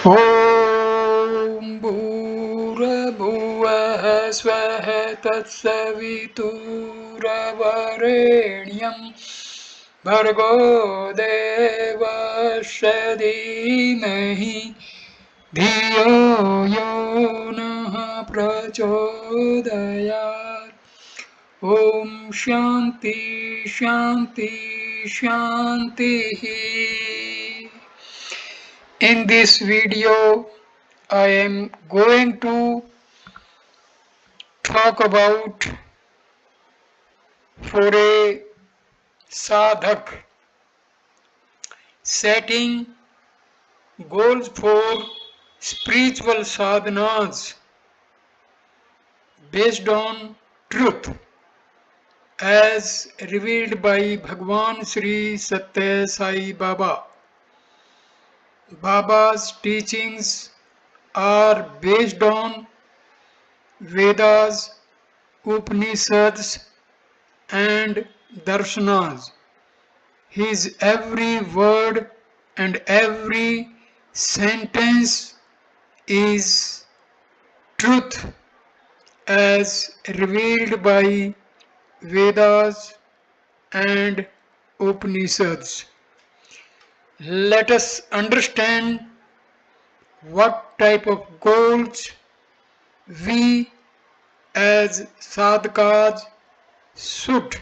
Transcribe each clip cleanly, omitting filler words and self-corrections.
ॐ भूर्भुवः स्वः तत्सवितुर्वरेण्यं भर्गो देवस्य धीमहि धियो यो नः प्रचोदयात्। ॐ शान्ति शान्ति शान्तिः। In this video, I am going to talk about for a sadhak setting goals for spiritual sadhanas based on truth as revealed by Bhagwan Sri Satya Sai Baba. Baba's teachings are based on Vedas, Upanishads and Darshanas. His every word and every sentence is truth as revealed by Vedas and Upanishads. Let us understand what type of goals we as sadhakas should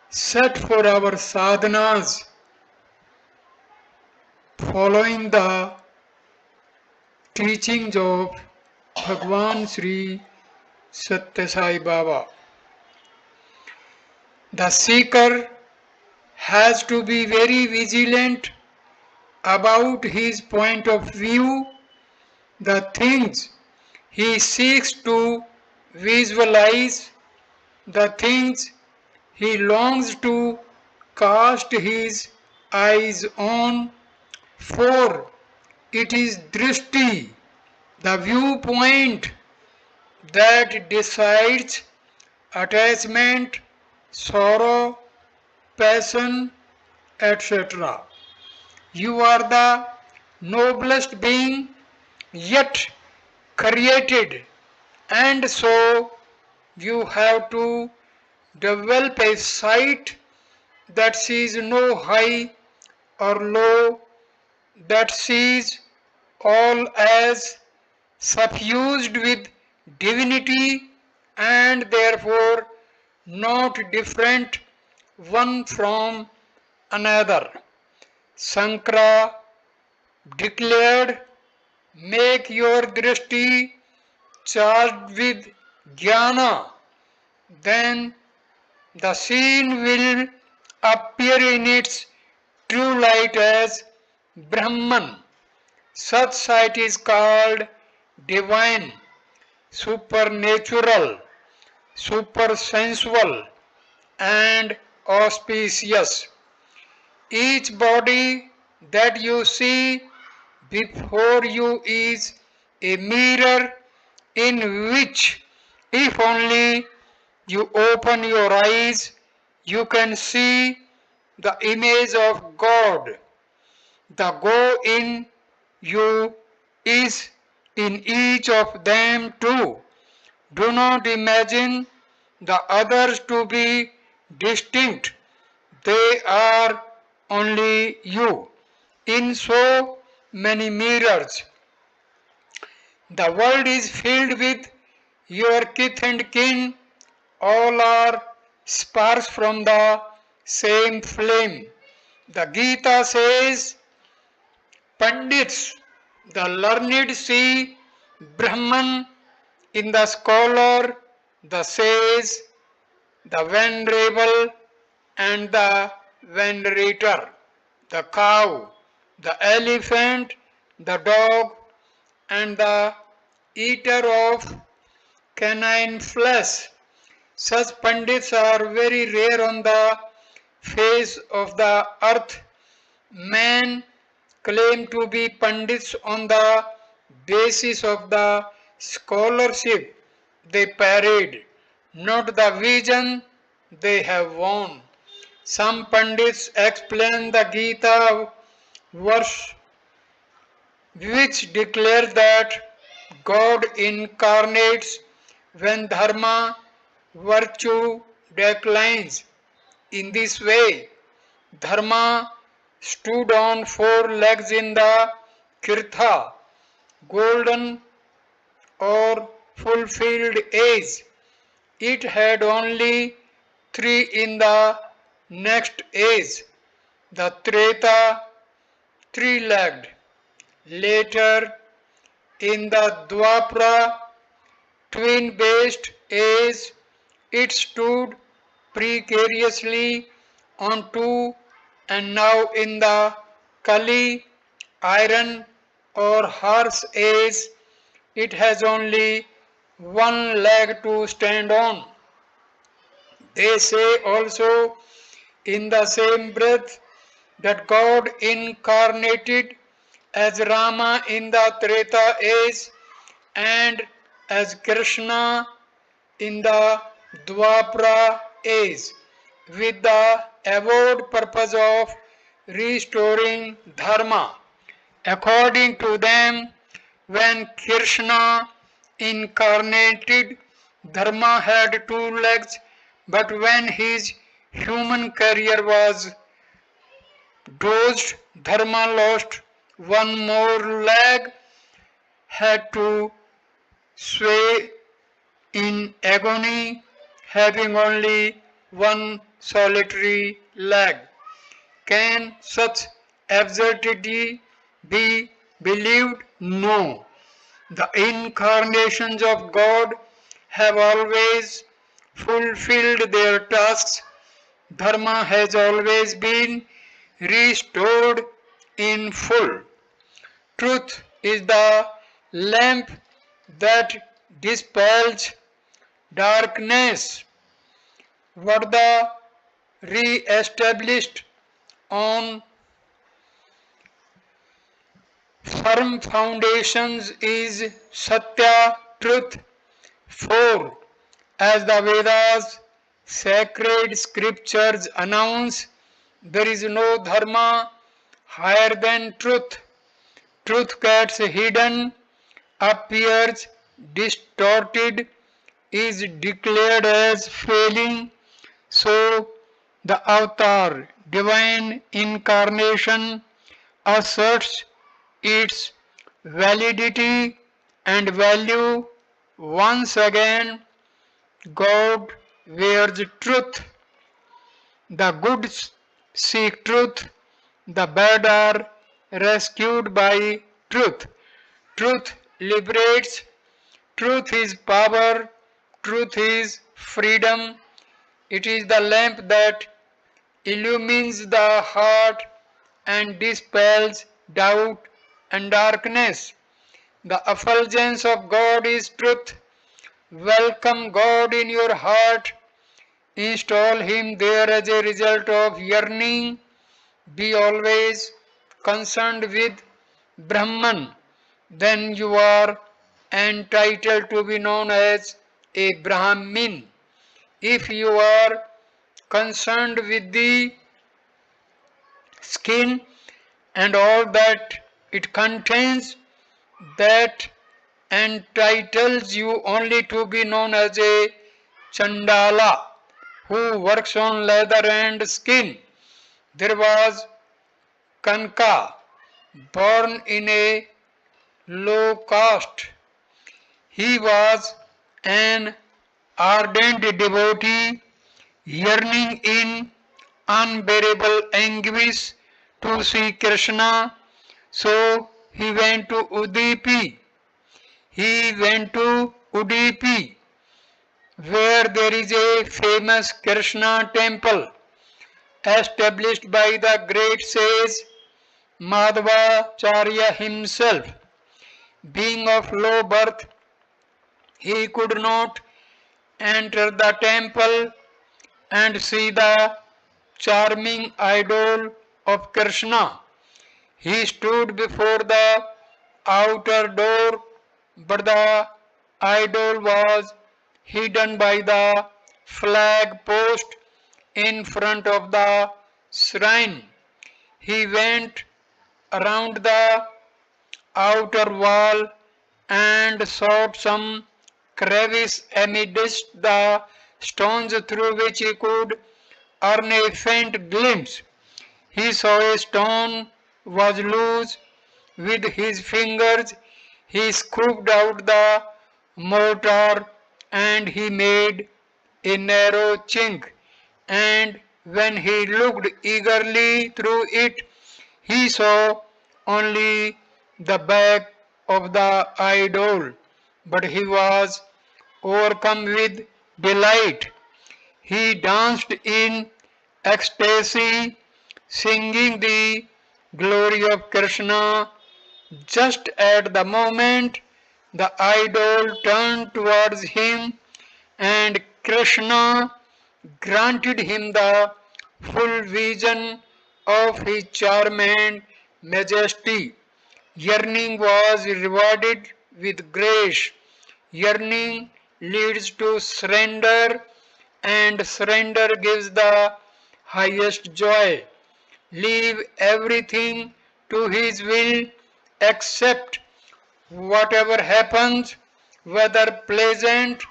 set for our sadhanas following the teachings of Bhagwan Sri Satya Sai Baba. The seeker has to be very vigilant about his point of view, the things he seeks to visualize, the things he longs to cast his eyes on, for it is drishti, the viewpoint, that decides attachment, sorrow, passion, etc. You are the noblest being yet created, and so you have to develop a sight that sees no high or low, that sees all as suffused with divinity and therefore not different one from another. Sankara declared, make your drishti charged with jnana, then the scene will appear in its true light as Brahman. Such sight is called divine, supernatural, supersensual, and auspicious. Each body that you see before you is a mirror in which, if only you open your eyes, you can see the image of God. The go in you is in each of them too. Do not imagine the others to be distinct. They are only you. In so many mirrors, the world is filled with your kith and kin. All are sparks from the same flame. The Gita says, Pandits, the learned see Brahman in the scholar, the sage, the venerable, and the venerator, the cow, the elephant, the dog, and the eater of canine flesh. Such Pandits are very rare on the face of the earth. Men claim to be Pandits on the basis of the scholarship they parade, not the vision they have won. Some Pandits explain the Gita verse which declares that God incarnates when dharma, virtue declines. In this way, dharma stood on four legs in the kirtha, golden or fulfilled age. It had only three in the next age, the Treta, three-legged. Later, in the Dwapara, twin-based age, it stood precariously on two, and now in the Kali, iron or horse age, it has only one leg to stand on. They say also in the same breath that God incarnated as Rama in the Treta age and as Krishna in the Dwapara age with the avowed purpose of restoring Dharma. According to them, when Krishna incarnated, Dharma had two legs, but when his human career was dosed, Dharma lost one more leg, had to sway in agony, having only one solitary leg. Can such absurdity be believed? No. The incarnations of God have always fulfilled their tasks. Dharma has always been restored in full. Truth is the lamp that dispels darkness. Varda re-established on firm foundations is Satya, truth. 4. As the Vedas, sacred scriptures announce, there is no dharma higher than truth. Truth gets hidden, appears distorted, is declared as failing. So the avatar, divine incarnation, asserts its validity and value. Once again, God wears truth. The good seek truth, the bad are rescued by truth. Truth liberates, truth is power, truth is freedom. It is the lamp that illumines the heart and dispels doubt and darkness. The effulgence of God is truth. Welcome God in your heart. Install Him there as a result of yearning. Be always concerned with Brahman. Then you are entitled to be known as a Brahmin. If you are concerned with the skin and all that it contains, that entitles you only to be known as a Chandala who works on leather and skin. There was Kanka, born in a low caste. He was an ardent devotee, yearning in unbearable anguish to see Krishna. So he went to Udupi. Where there is a famous Krishna temple established by the great sage Madhvacharya himself. Being of low birth, he could not enter the temple and see the charming idol of Krishna. He stood before the outer door, but the idol was hidden by the flag post in front of the shrine. He went around the outer wall and sought some crevice amidst the stones through which he could earn a faint glimpse. He saw a stone was loose. With his fingers he scooped out the mortar and he made a narrow chink, and when he looked eagerly through it, he saw only the back of the idol, but he was overcome with delight. He danced in ecstasy, singing the glory of Krishna. Just at the moment the idol turned towards him, and Krishna granted him the full vision of his charm and majesty. Yearning was rewarded with grace. Yearning leads to surrender, and surrender gives the highest joy. Leave everything to His will, accept whatever happens, whether pleasant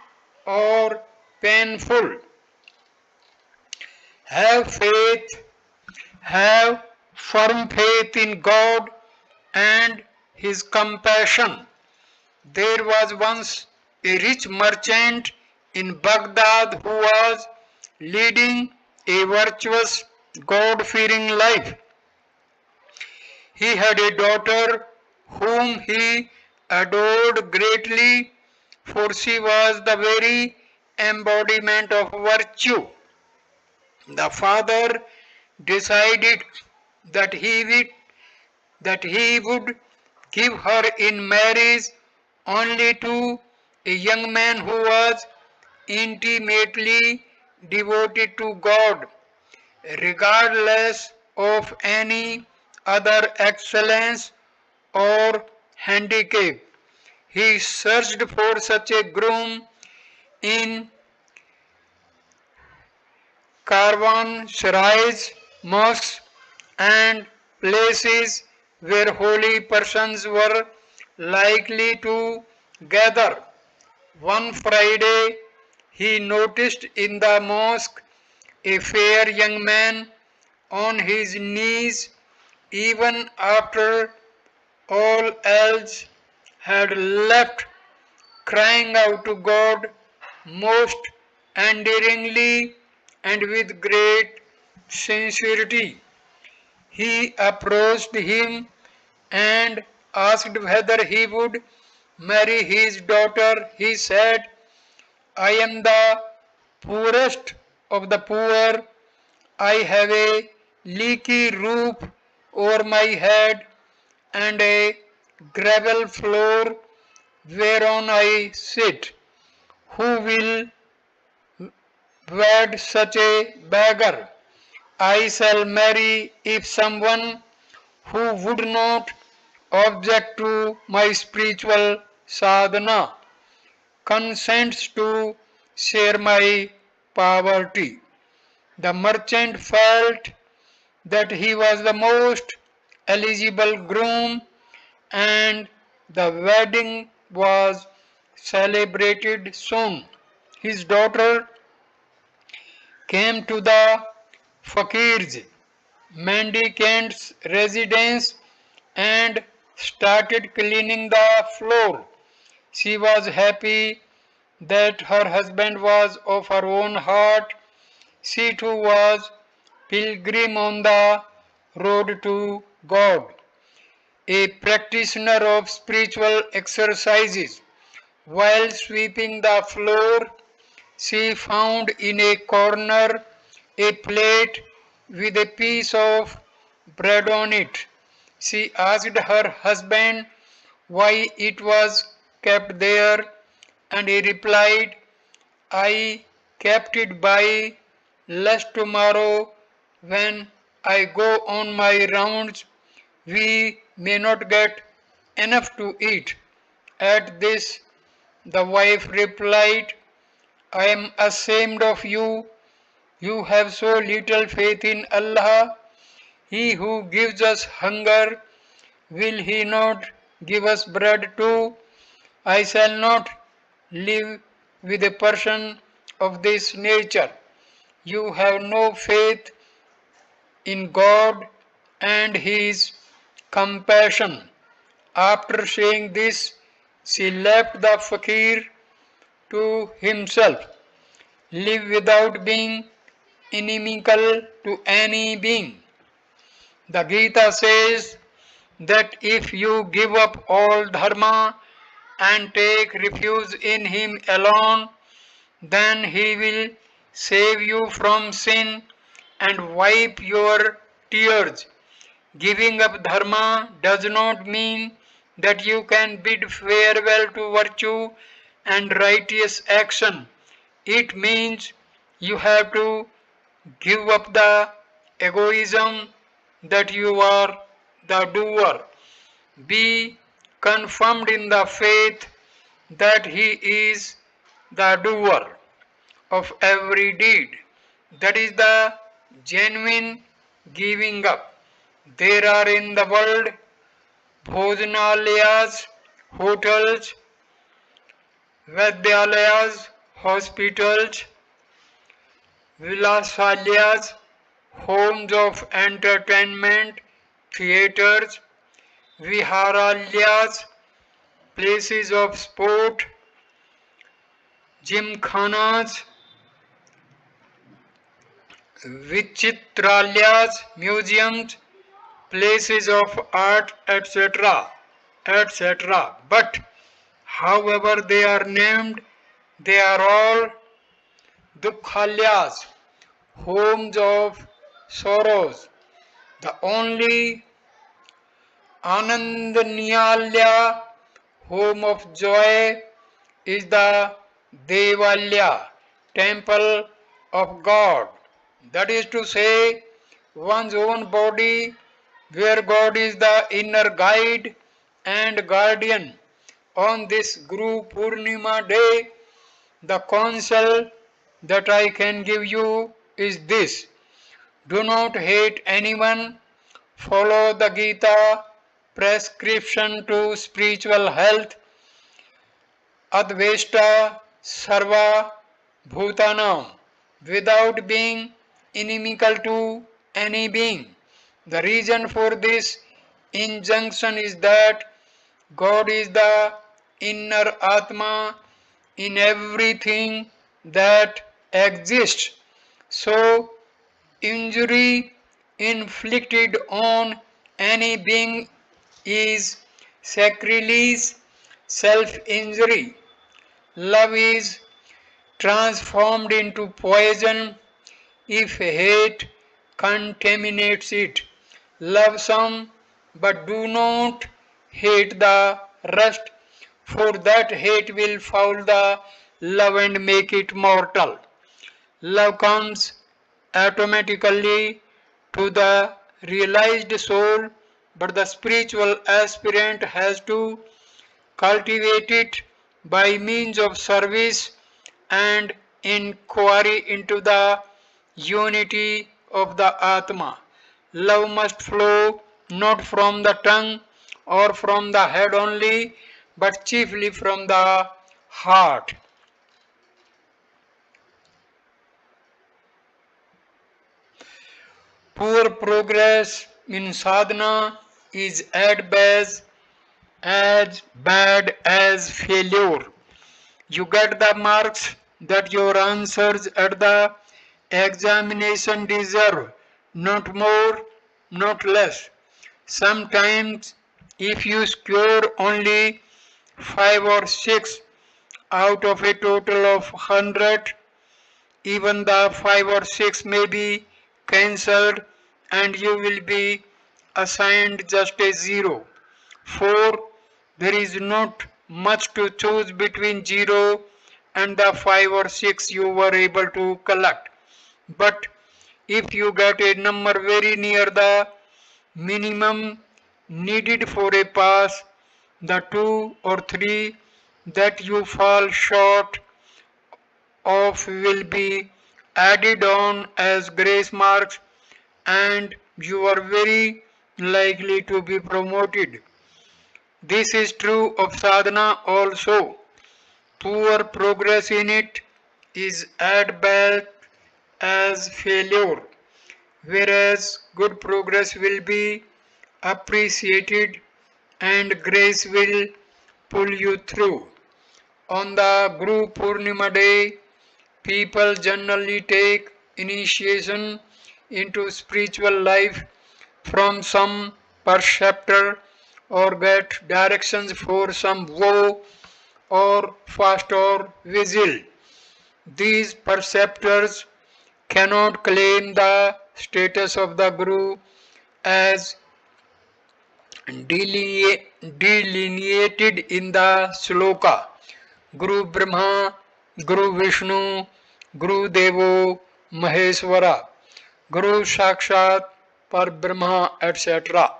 or painful. Have faith, have firm faith in God and His compassion. There was once a rich merchant in Baghdad who was leading a virtuous, God-fearing life. He had a daughter whom he adored greatly, for she was the very embodiment of virtue. The father decided that he would give her in marriage only to a young man who was intimately devoted to God, regardless of any other excellence or handicap. He searched for such a groom in caravanserais, mosques, and places where holy persons were likely to gather. One Friday, he noticed in the mosque a fair young man on his knees, even after all else had left, crying out to God most endearingly and with great sincerity. He approached him and asked whether he would marry his daughter. He said, I am the poorest of the poor. I have a leaky roof over my head and a gravel floor whereon I sit. Who will wed such a beggar? I shall marry if someone who would not object to my spiritual sadhana consents to share my poverty. The merchant felt that he was the most eligible groom, and the wedding was celebrated soon. His daughter came to the fakir's mendicant's residence and started cleaning the floor. She was happy that her husband was of her own heart. She too was pilgrim on the road to God, a practitioner of spiritual exercises. While sweeping the floor, she found in a corner a plate with a piece of bread on it. She asked her husband why it was kept there, and he replied, I kept it by lest tomorrow when I go on my rounds we may not get enough to eat. At this the wife replied, I am ashamed of you. You have so little faith in Allah. He who gives us hunger, will He not give us bread too. I shall not live with a person of this nature. You have no faith in God and His compassion. After saying this, she left the fakir to himself. Live without being inimical to any being. The Gita says that if you give up all dharma and take refuge in Him alone, then He will save you from sin and wipe your tears. Giving up dharma does not mean that you can bid farewell to virtue and righteous action. It means you have to give up the egoism that you are the doer. Be confirmed in the faith that He is the doer of every deed. That is the genuine giving up. There are in the world bhojanalayas, hotels, vidyalayas, hospitals, vilasalayas, homes of entertainment, theaters, viharalyas, places of sport, gymkhanas, vichitralyas, museums, places of art, etc., etc. But however they are named, they are all dukkhalyas, homes of sorrows. The only Anandanyalya, home of joy, is the Devalya, temple of God. That is to say, one's own body, where God is the inner guide and guardian. On this Guru Purnima day, the counsel that I can give you is this: do not hate anyone, follow the Gita prescription to spiritual health, Advesta Sarva Bhutanam, without being inimical to any being. The reason for this injunction is that God is the inner Atma in everything that exists. So, injury inflicted on any being is sacrilege, self injury. Love is transformed into poison if hate contaminates it. Love some, but do not hate the rest, for that hate will foul the love and make it mortal. Love comes automatically to the realized soul, but the spiritual aspirant has to cultivate it by means of service and inquiry into the unity of the Atma. Love must flow not from the tongue or from the head only, but chiefly from the heart. Poor progress in sadhana is at best as bad as failure. You get the marks that your answers at the examination deserve, not more, not less. Sometimes, if you score only 5 or 6 out of a total of 100, even the 5 or 6 may be cancelled and you will be assigned just a 0. For there is not much to choose between 0 and the 5 or 6 you were able to collect. But if you get a number very near the minimum needed for a pass, the 2 or 3 that you fall short of will be added on as grace marks and you are very likely to be promoted. This is true of sadhana also. Poor progress in it is at best as failure, whereas good progress will be appreciated and grace will pull you through. On the Guru Purnima day, people generally take initiation into spiritual life from some preceptor or get directions for some vow or fast or vigil. These preceptors cannot claim the status of the Guru as delineated in the sloka. Guru Brahma, Guru Vishnu, Guru Devo Maheswara, Guru Sakshat Par Brahma, etc.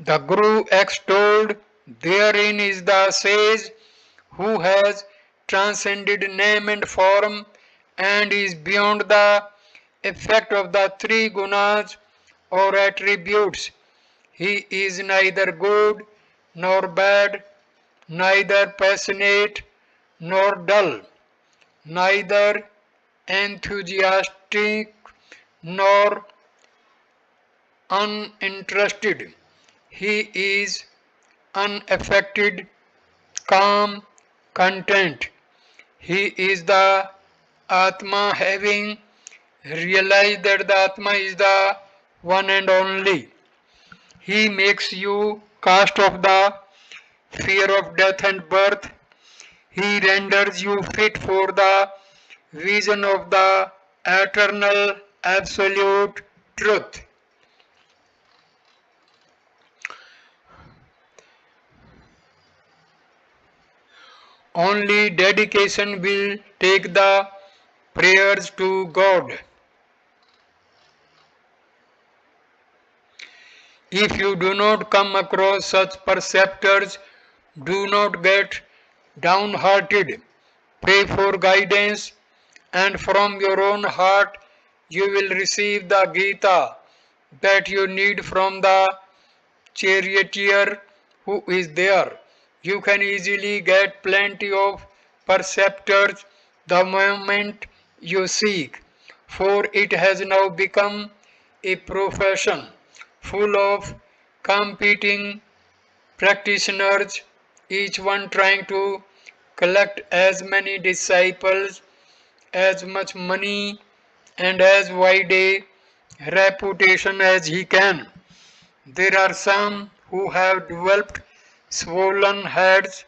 The Guru extolled therein is the sage who has transcended name and form and is beyond the effect of the three gunas or attributes. He is neither good nor bad, neither passionate nor dull, neither enthusiastic nor uninterested. He is unaffected, calm, content. He is the Atma, having realized that the Atma is the one and only. He makes you cast off the fear of death and birth. He renders you fit for the vision of the eternal absolute truth. Only dedication will take the prayers to God. If you do not come across such preceptors, do not get downhearted. Pray for guidance, and from your own heart you will receive the Gita that you need from the charioteer who is there. You can easily get plenty of preceptors the moment you seek, for it has now become a profession full of competing practitioners, each one trying to collect as many disciples, as much money, and as wide a reputation as he can. There are some who have developed swollen heads,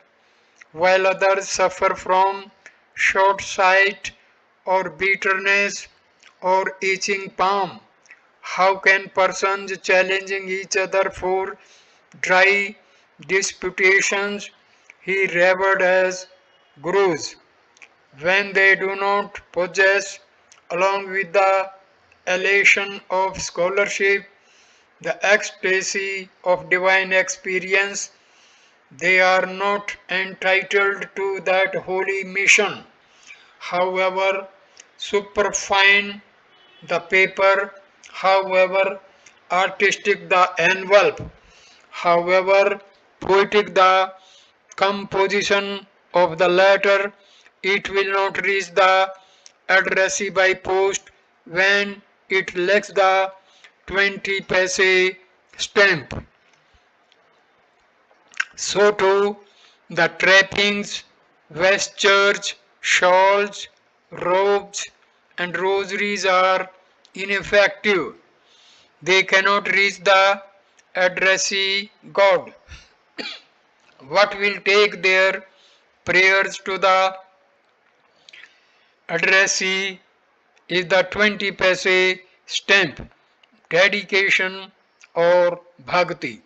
while others suffer from short sight or bitterness or itching palm. How can persons challenging each other for dry disputations he revered as gurus when they do not possess, along with the elation of scholarship, the ecstasy of divine experience? They are not entitled to that holy mission. However superfine the paper, however artistic the envelope, however poetic the composition of the letter, it will not reach the addressee by post when it lacks the 20 paise stamp. So too the trappings, vestures, shawls, robes, and rosaries are ineffective. They cannot reach the addressee God. What will take their prayers to the addressee is the 20 paise stamp, dedication or bhakti.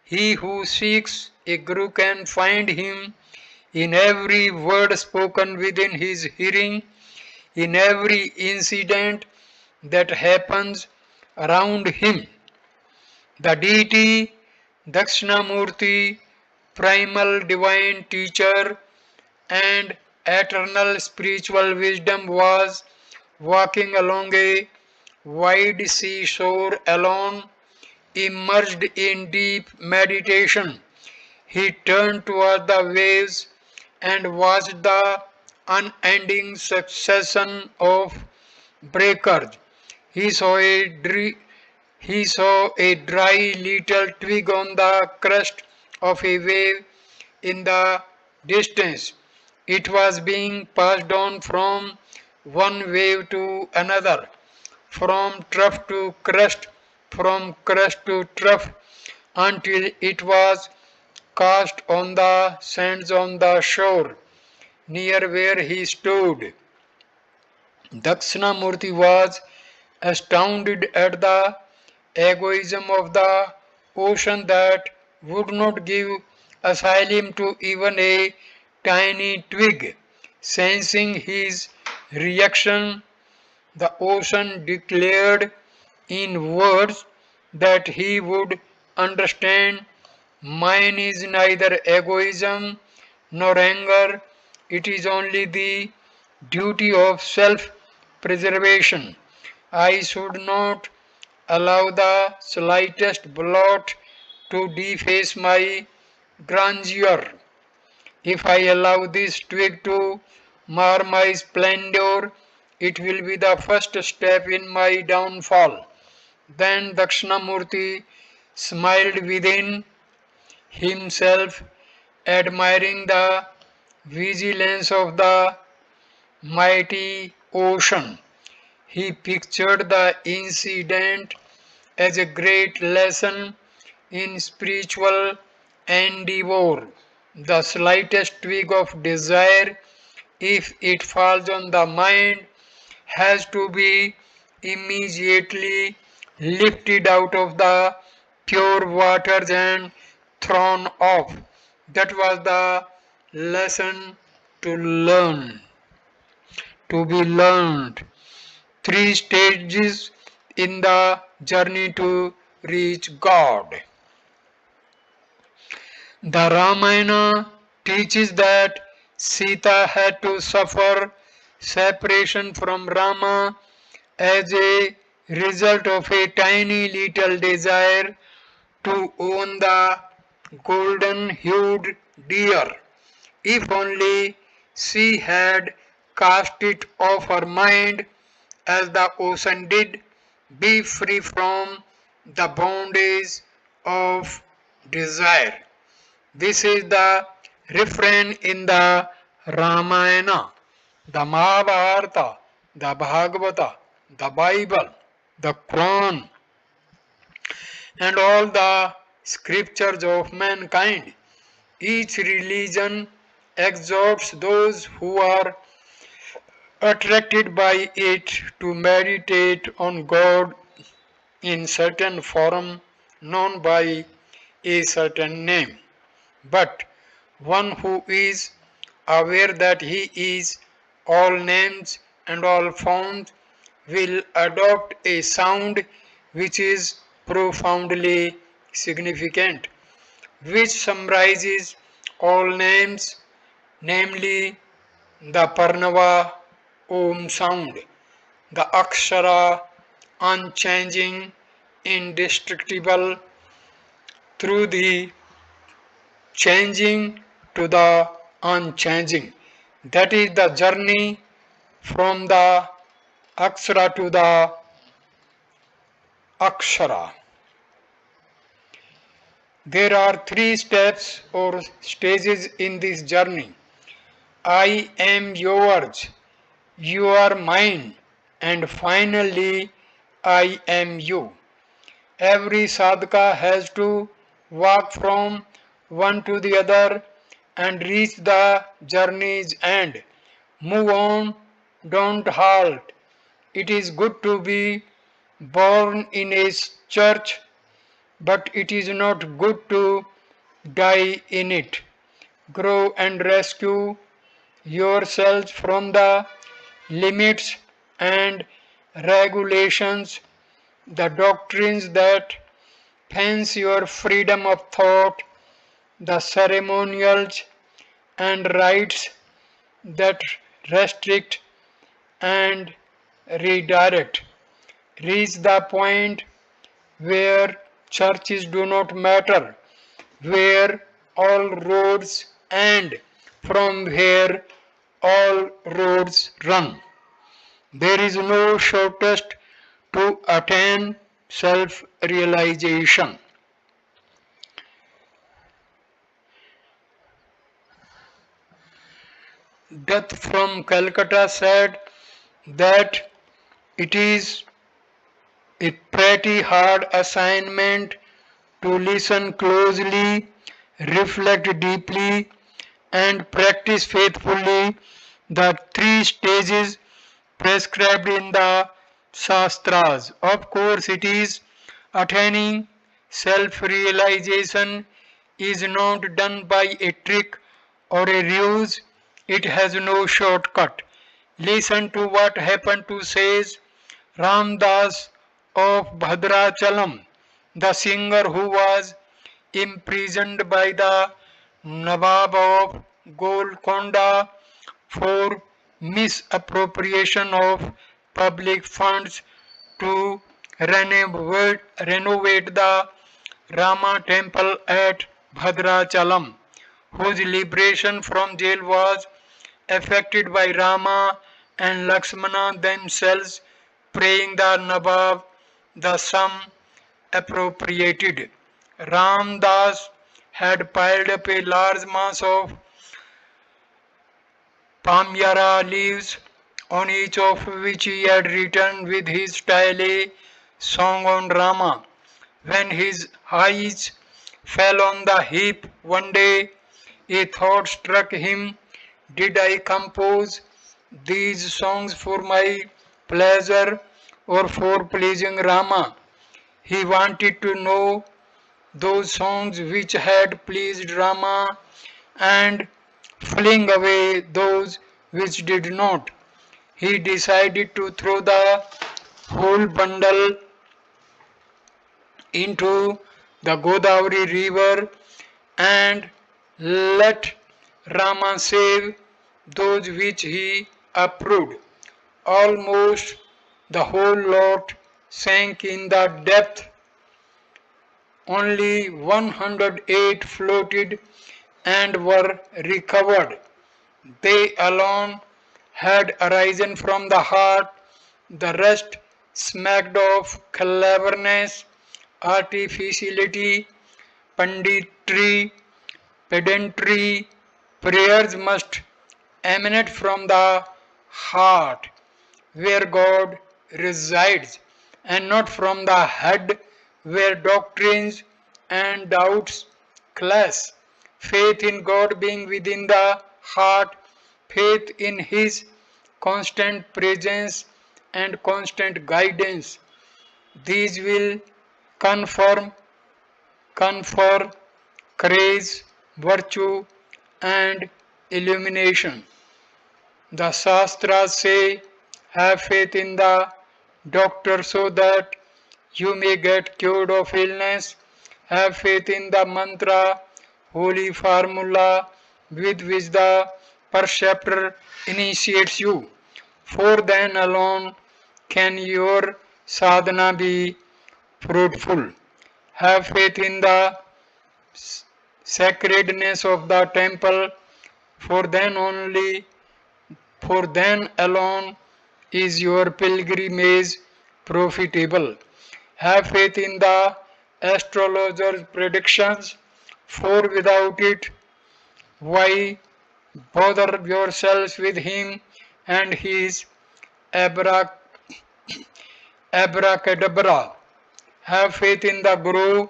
He who seeks a guru can find him in every word spoken within his hearing, in every incident that happens around him. The deity, Dakshinamurti, primal divine teacher, and eternal spiritual wisdom was walking along a wide seashore alone, immersed in deep meditation, He turned toward the waves and watched the unending succession of breakers. He saw a dry little twig on the crest of a wave in the distance. It was being passed on from one wave to another, from trough to crest, from crest to trough, until it was cast on the sands on the shore, near where he stood. Dakshinamurti was astounded at the egoism of the ocean that would not give asylum to even a tiny twig. Sensing his reaction, the ocean declared in words that he would understand. Mine is neither egoism nor anger, it is only the duty of self preservation. I should not allow the slightest blot to deface my grandeur. If I allow this twig to mar my splendor, it will be the first step in my downfall. Then Dakshinamurti smiled within himself, admiring the vigilance of the mighty ocean. He pictured the incident as a great lesson in spiritual endeavor. The slightest twig of desire, if it falls on the mind, has to be immediately lifted out of the pure waters and thrown off. That was the lesson to learn, to be learned. Three stages in the journey to reach God. The Ramayana teaches that Sita had to suffer separation from Rama as a result of a tiny little desire to own the golden hued deer. If only she had cast it off her mind as the ocean did, be free from the bondage of desire. This is the refrain in the Ramayana, the Mahabharata, the Bhagavata, the Bible, the Quran, and all the scriptures of mankind. Each religion exhorts those who are attracted by it to meditate on God in certain form known by a certain name. But one who is aware that he is all names and all forms will adopt a sound which is profoundly significant, which summarizes all names, namely the Parnava Om sound, the Akshara unchanging, indestructible, through the changing to the unchanging. That is the journey from the Akshara to the Akshara. There are three steps or stages in this journey. I am yours, you are mine, and finally I am you. Every sadhaka has to walk from one to the other and reach the journey's end. Move on, don't halt. It is good to be born in a church, but it is not good to die in it. Grow and rescue yourselves from the limits and regulations, the doctrines that fence your freedom of thought, the ceremonials and rites that restrict and redirect. Reach the point where churches do not matter, where all roads end, from where all roads run. There is no shortest to attain self realization. Dutt from Calcutta said that it is a pretty hard assignment to listen closely, reflect deeply, and practice faithfully the three stages prescribed in the Shastras. Of course, it is attaining self realization is not done by a trick or a ruse, it has no shortcut. Listen to what happened to says Ramdas of Bhadrachalam, the singer who was imprisoned by the Nawab of Golconda for misappropriation of public funds to renovate the Rama temple at Bhadrachalam, whose liberation from jail was effected by Rama and Lakshmana themselves praying the Nawab the sum appropriated. Ram Das had piled up a large mass of palmyra leaves, on each of which he had written with his style a song on Rama. When his eyes fell on the heap one day, a thought struck him. Did I compose these songs for my pleasure or for pleasing Rama? He wanted to know those songs which had pleased Rama and fling away those which did not. He decided to throw the whole bundle into the Godavari river and let Rama save those which he approved. Almost the whole lot sank in the depth. Only 108 floated and were recovered. They alone had arisen from the heart, the rest smacked of cleverness, artificiality, panditry, pedantry. Prayers must emanate from the heart where God resides and not from the head where doctrines and doubts clash. Faith in God being within the heart, faith in His constant presence and constant guidance. These will confirm, confer, grace, virtue, and illumination. The Shastras say, have faith in the doctor so that you may get cured of illness. Have faith in the mantra, holy formula with which the preceptor initiates you. For then alone can your sadhana be fruitful. Have faith in the sacredness of the temple, for then only, for then alone is your pilgrimage profitable. Have faith in the astrologer's predictions, for without it, why bother yourselves with him and his abracadabra? Have faith in the Guru,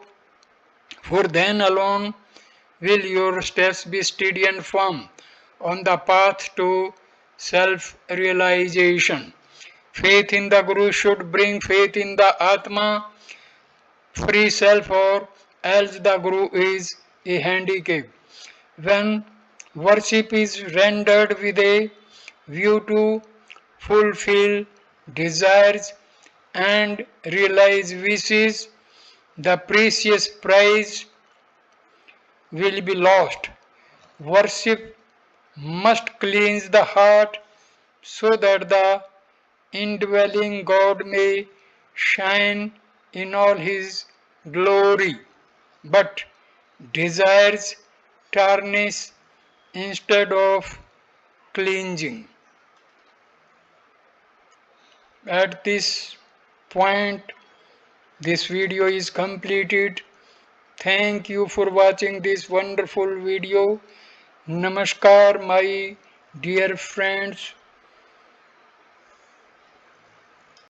for then alone will your steps be steady and firm on the path to self realization. Faith in the Guru should bring faith in the Atma, free self, or else the Guru is a handicap. When worship is rendered with a view to fulfill desires and realize wishes, the precious prize will be lost. Worship must cleanse the heart so that the indwelling God may shine in all his glory. But desires tarnish instead of cleansing. At this point, this video is completed. Thank you for watching this wonderful video. Namaskar, my dear friends.